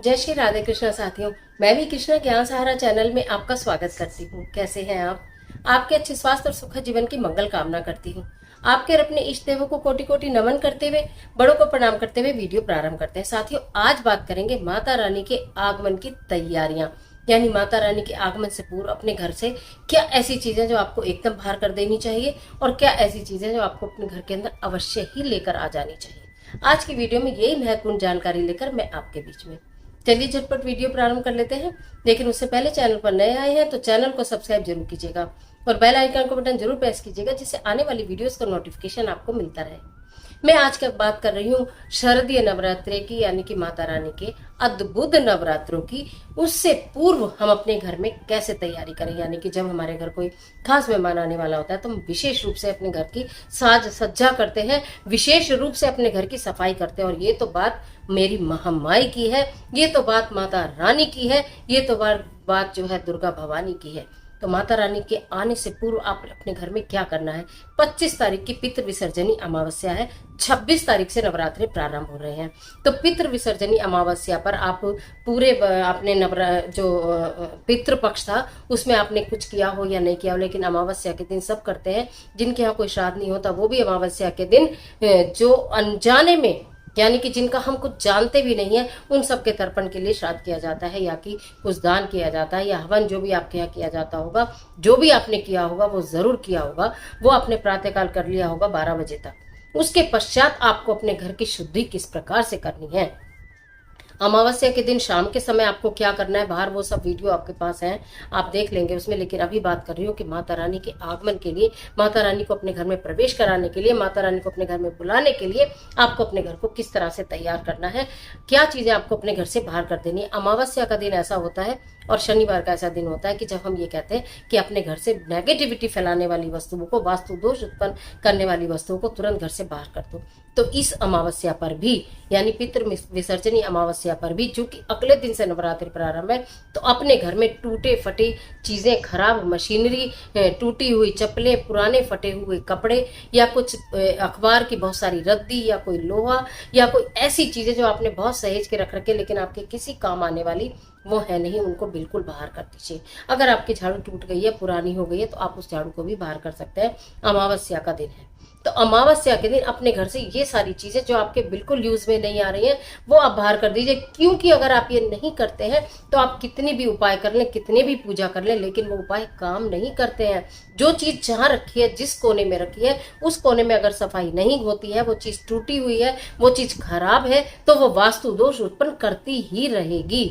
जय श्री राधे कृष्णा साथियों। मैं भी कृष्णा ज्ञान सहारा चैनल में आपका स्वागत करती हूँ। कैसे हैं आप? आपके अच्छे स्वास्थ्य और सुखद जीवन की मंगल कामना करती हूँ। आपके और अपने इष्ट देवों को कोटि कोटि नमन करते हुए, बड़ों को प्रणाम करते हुए वीडियो प्रारंभ करते हैं। साथियों, आज बात करेंगे माता रानी के आगमन की तैयारियां, यानी माता रानी के आगमन से पूर्व अपने घर से क्या ऐसी चीजें जो आपको एकदम बाहर कर देनी चाहिए और क्या ऐसी चीजें जो आपको अपने घर के अंदर अवश्य ही लेकर आ जानी चाहिए। आज की वीडियो में यही महत्वपूर्ण जानकारी लेकर मैं आपके बीच में। चलिए झटपट वीडियो प्रारंभ कर लेते हैं। लेकिन उससे पहले चैनल पर नए आए हैं तो चैनल को सब्सक्राइब जरूर कीजिएगा और बेल आइकन को बटन जरूर प्रेस कीजिएगा, जिससे आने वाली वीडियोस का नोटिफिकेशन आपको मिलता रहे। मैं आज का बात कर रही हूँ शारदीय नवरात्रे की, यानी कि माता रानी के अद्भुत नवरात्रों की। उससे पूर्व हम अपने घर में कैसे तैयारी करें, यानी कि जब हमारे घर कोई खास मेहमान आने वाला होता है तो हम विशेष रूप से अपने घर की साज सज्जा करते हैं, विशेष रूप से अपने घर की सफाई करते हैं। और ये तो बात मेरी महामाई की है, ये तो बात माता रानी की है, ये तो बात जो है दुर्गा भवानी की है। तो माता रानी के आने से पूर्व आप अपने घर में क्या करना है। 25 तारीख की पितृ विसर्जनी अमावस्या है, 26 तारीख से नवरात्रि प्रारंभ हो रहे हैं। तो पितृ विसर्जनी अमावस्या पर आप पूरे अपने जो पितृ पक्ष था उसमें आपने कुछ किया हो या नहीं किया हो, लेकिन अमावस्या के दिन सब करते हैं। जिनके यहाँ कोई श्राद्ध नहीं होता वो भी अमावस्या के दिन जो अनजाने में, यानी कि जिनका हम कुछ जानते भी नहीं है, उन सब के तर्पण के लिए श्राद्ध किया जाता है, या कि कुछ दान किया जाता है, या हवन जो भी आपके यहाँ किया जाता होगा, जो भी आपने किया होगा वो जरूर किया होगा, वो आपने प्रातःकाल कर लिया होगा 12 बजे तक। उसके पश्चात आपको अपने घर की शुद्धि किस प्रकार से करनी है, अमावस्या के दिन शाम के समय आपको क्या करना है, बाहर वो सब वीडियो आपके पास है, आप देख लेंगे उसमें। लेकिन अभी बात कर रही हूँ कि माता रानी के आगमन के लिए, माता रानी को अपने घर में प्रवेश कराने के लिए, माता रानी को अपने घर में बुलाने के लिए आपको अपने घर को किस तरह से तैयार करना है, क्या चीजें आपको अपने घर से बाहर कर देनी है। अमावस्या का दिन ऐसा होता है और शनिवार का ऐसा दिन होता है कि जब हम ये कहते हैं कि अपने घर से नेगेटिविटी फैलाने वाली वस्तुओं को, वास्तु दोष उत्पन्न करने वाली वस्तुओं को तुरंत घर से बाहर कर दो। तो इस अमावस्या पर भी, यानी पितृ विसर्जनी अमावस्या पर भी, जो कि अगले दिन से नवरात्रि प्रारंभ है, तो अपने घर में टूटे फटे चीजें, खराब मशीनरी, टूटी हुई चप्पलें, पुराने फटे हुए कपड़े, या कुछ अखबार की बहुत सारी रद्दी, या कोई लोहा, या कोई ऐसी चीजें जो आपने बहुत सहेज के रख रखे लेकिन आपके किसी काम आने वाली वो है नहीं, उनको बिल्कुल बाहर कर दीजिए। अगर आपकी झाड़ू टूट गई है, पुरानी हो गई है, तो आप उस झाड़ू को भी बाहर कर सकते हैं। अमावस्या का दिन है तो अमावस्या के दिन अपने घर से ये सारी चीजें जो आपके बिल्कुल यूज में नहीं आ रही हैं वो आप बाहर कर दीजिए। क्योंकि अगर आप ये नहीं करते हैं तो आप कितनी भी उपाय कर लें, कितने भी पूजा कर लें, लेकिन वो उपाय काम नहीं करते हैं। जो चीज जहां रखी है, जिस कोने में रखी है, उस कोने में अगर सफाई नहीं होती है, वो चीज टूटी हुई है, वो चीज खराब है, तो वो वास्तु दोष उत्पन्न करती ही रहेगी।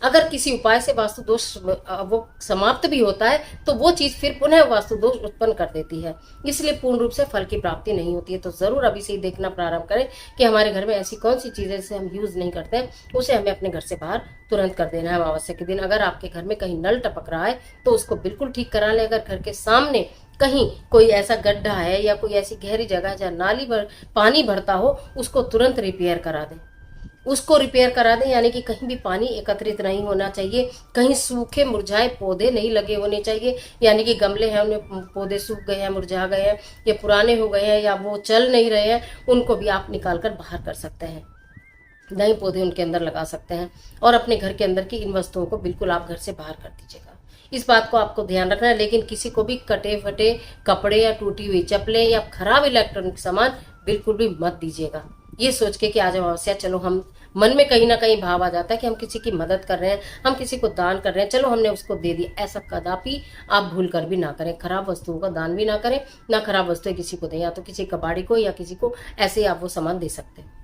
अगर किसी उपाय से वास्तु दोष वो समाप्त भी होता है तो वो चीज फिर पुनः वास्तु दोष उत्पन्न कर देती है, इसलिए पूर्ण रूप से फल की प्राप्ति नहीं होती है। तो जरूर अभी से ही देखना प्रारंभ करें कि हमारे घर में ऐसी कौन सी चीजें जिसे हम यूज नहीं करते हैं, उसे हमें अपने घर से बाहर तुरंत कर देना है अमावस्या के दिन। अगर आपके घर में कहीं नल टपक रहा है तो उसको बिल्कुल ठीक करा लें। अगर घर के सामने कहीं कोई ऐसा गड्ढा है या कोई ऐसी गहरी जगह जहाँ नाली भर पानी भरता हो, उसको तुरंत रिपेयर करा दें, उसको रिपेयर करा दें। यानी कि कहीं भी पानी एकत्रित नहीं होना चाहिए, कहीं सूखे मुरझाए पौधे नहीं लगे होने चाहिए, यानी कि गमले हैं उनमें पौधे सूख गए हैं, मुरझा गए हैं, या पुराने हो गए हैं, या वो चल नहीं रहे हैं, उनको भी आप निकाल कर बाहर कर सकते हैं, नए पौधे उनके अंदर लगा सकते हैं। और अपने घर के अंदर की इन वस्तुओं को बिल्कुल आप घर से बाहर कर दीजिएगा। इस बात को आपको ध्यान रखना है। लेकिन किसी को भी कटे फटे कपड़े या टूटी हुई चप्पलें या खराब इलेक्ट्रॉनिक सामान बिल्कुल भी मत दीजिएगा, ये सोच के कि आज अमावस्या, चलो हम मन में कहीं ना कहीं भाव आ जाता है कि हम किसी की मदद कर रहे हैं, हम किसी को दान कर रहे हैं, चलो हमने उसको दे दिया। ऐसा कदापि आप भूल कर भी ना करें। खराब वस्तुओं का दान भी ना करें, ना खराब वस्तुएं किसी को दें, या तो किसी कबाड़ी को या किसी को ऐसे ही आप वो सामान दे सकते हैं।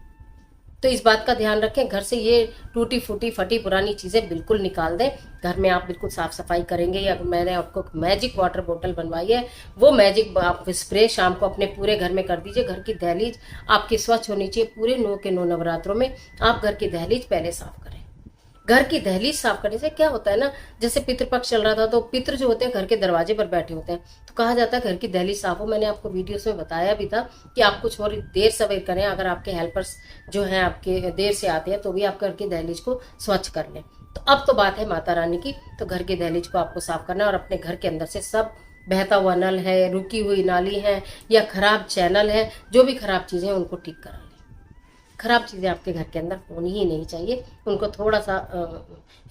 तो इस बात का ध्यान रखें, घर से ये टूटी फूटी फटी पुरानी चीजें बिल्कुल निकाल दें। घर में आप बिल्कुल साफ सफाई करेंगे, या मैंने आपको मैजिक वाटर बोतल बनवाई है, वो मैजिक आप स्प्रे शाम को अपने पूरे घर में कर दीजिए। घर की दहलीज आपकी स्वच्छ होनी चाहिए। पूरे 9 के 9 नवरात्रों में आप घर की दहलीज पहले साफ करें। घर की दहलीज साफ करने से क्या होता है ना, जैसे पितृपक्ष चल रहा था तो पितृ जो होते हैं घर के दरवाजे पर बैठे होते हैं, तो कहा जाता है घर की दहलीज साफ हो। मैंने आपको वीडियोस में बताया भी था कि आप कुछ और देर सवेर करें, अगर आपके हेल्पर्स जो हैं आपके देर से आते हैं तो भी आप घर की दहलीज को स्वच्छ कर लें। तो अब तो बात है माता रानी की, तो घर की दहलीज को आपको साफ करना है और अपने घर के अंदर से सब बहता हुआ नल है, रुकी हुई नाली है, या खराब चैनल है, जो भी खराब चीजें हैं उनको ठीक करा लें। खराब चीज़ें आपके घर के अंदर होनी ही नहीं चाहिए। उनको थोड़ा सा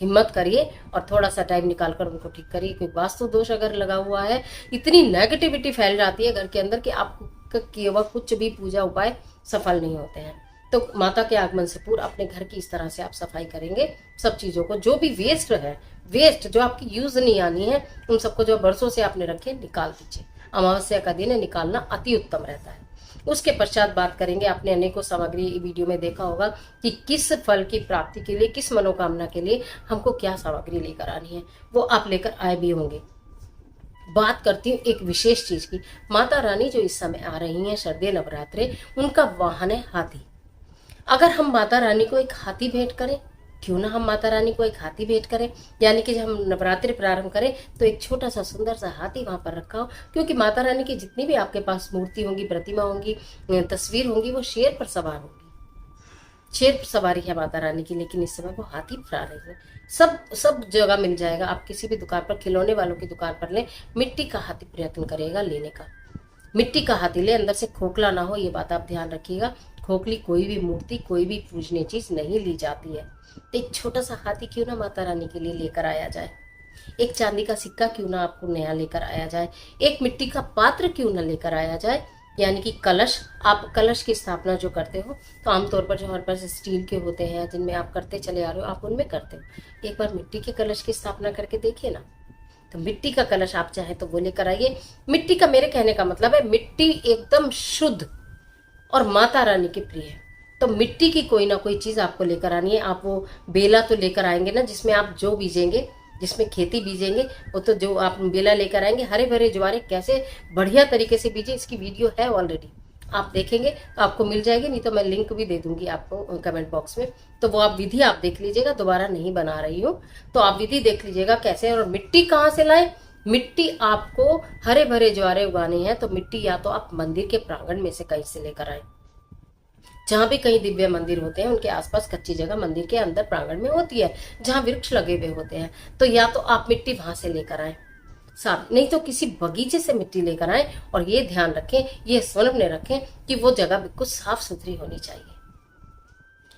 हिम्मत करिए और थोड़ा सा टाइम निकाल कर उनको ठीक करिए। क्योंकि वास्तु दोष अगर लगा हुआ है, इतनी नेगेटिविटी फैल जाती है घर के अंदर कि आपका किए हुआ कुछ भी पूजा उपाय सफल नहीं होते हैं। तो माता के आगमन से पूर्व अपने घर की इस तरह से आप सफाई करेंगे, सब चीज़ों को, जो भी वेस्ट है, वेस्ट जो आपकी यूज नहीं आनी है, उन सबको जो बरसों से आपने रखे निकाल दीजिए। अमावस्या का दिन है, निकालना अति उत्तम रहता है। उसके पश्चात बात करेंगे, आपने अनेकों सामग्री वीडियो में देखा होगा कि किस फल की प्राप्ति के लिए, किस मनोकामना के लिए हमको क्या सामग्री लेकर आनी है, वो आप लेकर आए भी होंगे। बात करती हूँ एक विशेष चीज की। माता रानी जो इस समय आ रही हैं शारदीय नवरात्रे, उनका वाहन है हाथी। अगर हम माता रानी को एक हाथी भेंट करें, क्यों ना हम माता रानी को एक हाथी भेंट करें, यानी कि जब हम नवरात्रि प्रारंभ करें तो एक छोटा सा सुंदर सा हाथी वहां पर रखा हो। क्योंकि माता रानी की जितनी भी आपके पास मूर्ति होंगी, प्रतिमा होंगी, तस्वीर होंगी, वो शेर पर सवार होंगी। शेर पर सवारी है माता रानी की, लेकिन इस समय वो हाथी पर आ रही है। सब जगह मिल जाएगा। आप किसी भी दुकान पर, खिलौने वालों की दुकान पर लें, मिट्टी का हाथी प्रयत्न करिएगा लेने का। मिट्टी का हाथी ले, अंदर से खोखला ना हो, ये बात आप ध्यान रखिएगा। खोखली कोई भी मूर्ति, कोई भी पूजनीय चीज नहीं ली जाती है। तो एक छोटा सा हाथी क्यों ना माता रानी के लिए लेकर आया जाए, एक चांदी का सिक्का क्यों ना आपको नया लेकर आया जाए, एक मिट्टी का पात्र क्यों ना लेकर आया जाए, यानी कि कलश। आप कलश की स्थापना जो करते हो, तो आमतौर पर जो हमारे पास स्टील के होते हैं, जिनमें आप करते चले आ रहे हो, आप उनमें करते हो। एक बार मिट्टी के कलश की स्थापना करके देखिए ना। तो मिट्टी का कलश आप चाहे तो वो लेकर आइए। मिट्टी का, मेरे कहने का मतलब है, मिट्टी एकदम शुद्ध और माता रानी की प्रिय है। तो मिट्टी की कोई ना कोई चीज आपको लेकर आनी है। आप वो बेला तो लेकर आएंगे ना, जिसमें आप जो बीजेंगे, जिसमें खेती बीजेंगे, वो तो जो आप बेला लेकर आएंगे, हरे भरे ज्वारे कैसे बढ़िया तरीके से बीजे, इसकी वीडियो है ऑलरेडी, आप देखेंगे तो आपको मिल जाएगी। नहीं तो मैं लिंक भी दे दूंगी आपको कमेंट बॉक्स में, तो वो आप विधि आप देख लीजिएगा। दोबारा नहीं बना रही हूँ, तो आप विधि देख लीजिएगा कैसे। और मिट्टी कहाँ से लाए, मिट्टी आपको हरे भरे ज्वारे उगाने हैं, तो मिट्टी या तो आप मंदिर के प्रांगण में से कहीं से लेकर आए। जहां भी कहीं दिव्य मंदिर होते हैं, उनके आसपास कच्ची जगह मंदिर के अंदर प्रांगण में होती है, जहां वृक्ष लगे हुए होते हैं, तो या तो आप मिट्टी वहां से लेकर आए साथ, नहीं तो किसी बगीचे से मिट्टी लेकर आए। और ये ध्यान रखें, ये स्मरण में रखें कि वो जगह बिल्कुल साफ सुथरी होनी चाहिए।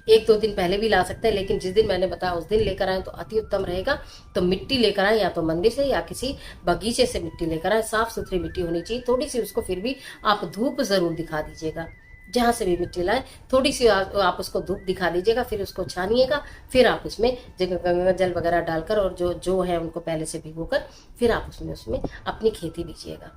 1-2 दिन पहले भी ला सकते हैं, लेकिन जिस दिन मैंने बताया उस दिन लेकर आए तो अति उत्तम रहेगा। तो मिट्टी लेकर आए, या तो मंदिर से या किसी बगीचे से मिट्टी लेकर आए। साफ सुथरी मिट्टी होनी चाहिए। थोड़ी सी उसको फिर भी आप धूप जरूर दिखा दीजिएगा। जहां से भी मिट्टी लाए, थोड़ी सी आप उसको धूप दिखा दीजिएगा, फिर उसको छानिएगा। फिर आप उसमें गंगा जल वगैरह डालकर, और जो है उनको पहले से भिगोकर, फिर आप उसमें अपनी खेती बीजिएगा।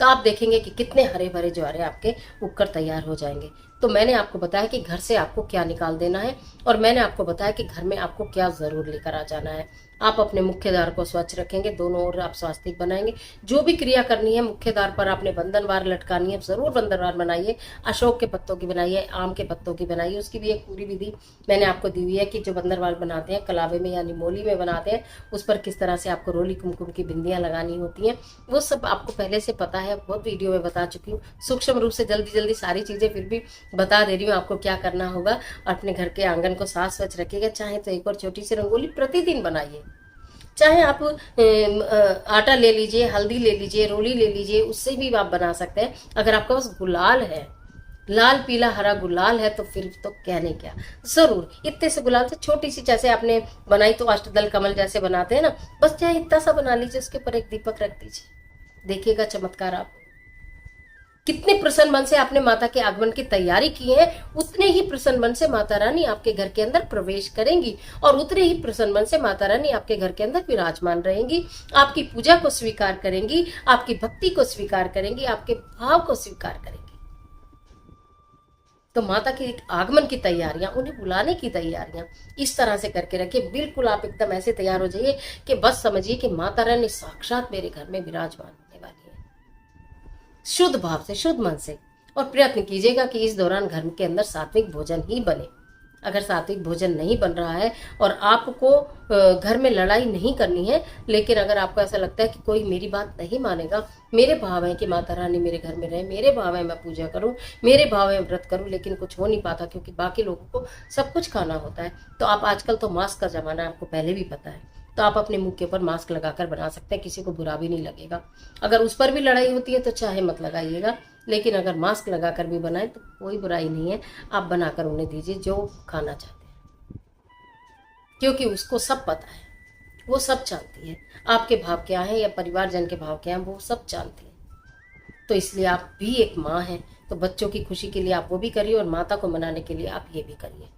तो आप देखेंगे कि कितने हरे भरे ज्वारे आपके उगकर तैयार हो जाएंगे। तो मैंने आपको बताया कि घर से आपको क्या निकाल देना है, और मैंने आपको बताया कि घर में आपको क्या जरूर लेकर आ जाना है। आप अपने मुख्य द्वार को स्वच्छ रखेंगे, दोनों ओर आप स्वास्तिक बनाएंगे। जो भी क्रिया करनी है, मुख्य द्वार पर आपने बंधनवार लटकानी है, जरूर बंधनवार बनाइए। अशोक के पत्तों की बनाइए, आम के पत्तों की बनाइए। उसकी भी एक पूरी विधि मैंने आपको दी हुई है कि जो बंधनवार बनाते हैं, कलावे में या निमोली में बनाते हैं, उस पर किस तरह से आपको रोली कुमकुम की बिंदियां लगानी होती हैं, वो सब आपको पहले से पता है, बहुत वीडियो में बता चुकी हूँ। सूक्ष्म रूप से जल्दी जल्दी सारी चीजें फिर भी बता दे रही हूँ आपको क्या करना होगा। अपने घर के आंगन को साफ स्वच्छ रखिएगा। चाहे तो एक और छोटी सी रंगोली प्रतिदिन बनाइए। चाहे आप आटा ले लीजिए, हल्दी ले लीजिए, रोली ले लीजिए, उससे भी आप बना सकते हैं। अगर आपके पास गुलाल है, लाल पीला हरा गुलाल है, तो फिर तो कहने क्या, जरूर इतने से गुलाल से छोटी सी, जैसे आपने बनाई तो अष्टदल कमल जैसे बनाते हैं ना, बस चाहे इतना सा बना लीजिए, उसके ऊपर एक दीपक रख दीजिए, देखिएगा चमत्कार। आप कितने प्रसन्न मन से आपने माता के आगमन की तैयारी की है, उतने ही प्रसन्न मन से माता रानी आपके घर के अंदर प्रवेश करेंगी, और उतने ही प्रसन्न मन से माता रानी आपके घर के अंदर विराजमान रहेंगी। आपकी पूजा को स्वीकार करेंगी, आपकी भक्ति को स्वीकार करेंगी, आपके भाव को स्वीकार करेंगी। तो माता के आगमन की तैयारियां, उन्हें बुलाने की तैयारियां इस तरह से करके रखिए। बिल्कुल आप एकदम ऐसे तैयार हो जाइए कि बस समझिए कि माता रानी साक्षात मेरे घर में विराजमान होने वाली है। शुद्ध भाव से, शुद्ध मन से, और प्रयत्न कीजिएगा कि इस दौरान घर के अंदर सात्विक भोजन ही बने। अगर सात्विक भोजन नहीं बन रहा है और आपको घर में लड़ाई नहीं करनी है, लेकिन अगर आपको ऐसा लगता है कि कोई मेरी बात नहीं मानेगा, मेरे भाव है कि माता रानी मेरे घर में रहे, मेरे भाव है मैं पूजा करूं, मेरे भाव है व्रत करूं, लेकिन कुछ हो नहीं पाता क्योंकि बाकी लोगों को सब कुछ खाना होता है, तो आप, आजकल तो मास्क का जमाना है, आपको पहले भी पता है, तो आप अपने मुंह के ऊपर मास्क लगाकर बना सकते हैं, किसी को बुरा भी नहीं लगेगा। अगर उस पर भी लड़ाई होती है तो चाहे मत लगाइएगा, लेकिन अगर मास्क लगाकर भी बनाए तो कोई बुराई नहीं है, आप बनाकर उन्हें दीजिए जो खाना चाहते हैं, क्योंकि उसको सब पता है, वो सब जानती है आपके भाव क्या है या परिवारजन के भाव क्या है, वो सब जानती है। तो इसलिए आप भी एक माँ हैं, तो बच्चों की खुशी के लिए आप वो भी करिए और माता को मनाने के लिए आप ये भी करिए।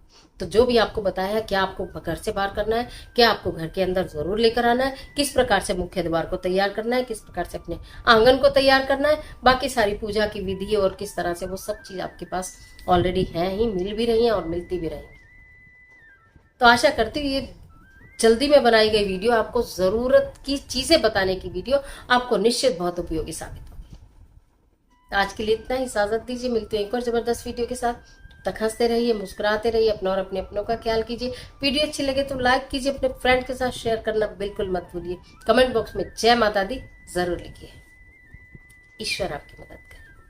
तो जो भी आपको बताया है, क्या आपको घर से बाहर करना है, क्या आपको घर के अंदर जरूर लेकर आना है, किस प्रकार से मुख्य द्वार को तैयार करना है, किस प्रकार से अपने आंगन को तैयार करना है, बाकी सारी पूजा की विधि और किस तरह से, वो सब चीज आपके पास ऑलरेडी है ही, मिल भी रही है और मिलती भी रहेंगी। तो आशा करती हूँ ये जल्दी में बनाई गई वीडियो, आपको जरूरत की चीजें बताने की वीडियो, आपको निश्चित बहुत उपयोगी साबित होगी। तो आज के लिए इतना ही, इजाजत दीजिए, मिलते हैं एक और जबरदस्त वीडियो के साथ। तब तक हंसते रहिए, मुस्कुराते रहिए, अपना और अपने अपनों का ख्याल कीजिए। वीडियो अच्छी लगे तो लाइक कीजिए, अपने फ्रेंड के साथ शेयर करना बिल्कुल मत भूलिए। कमेंट बॉक्स में जय माता दी जरूर लिखिए। ईश्वर आपकी मदद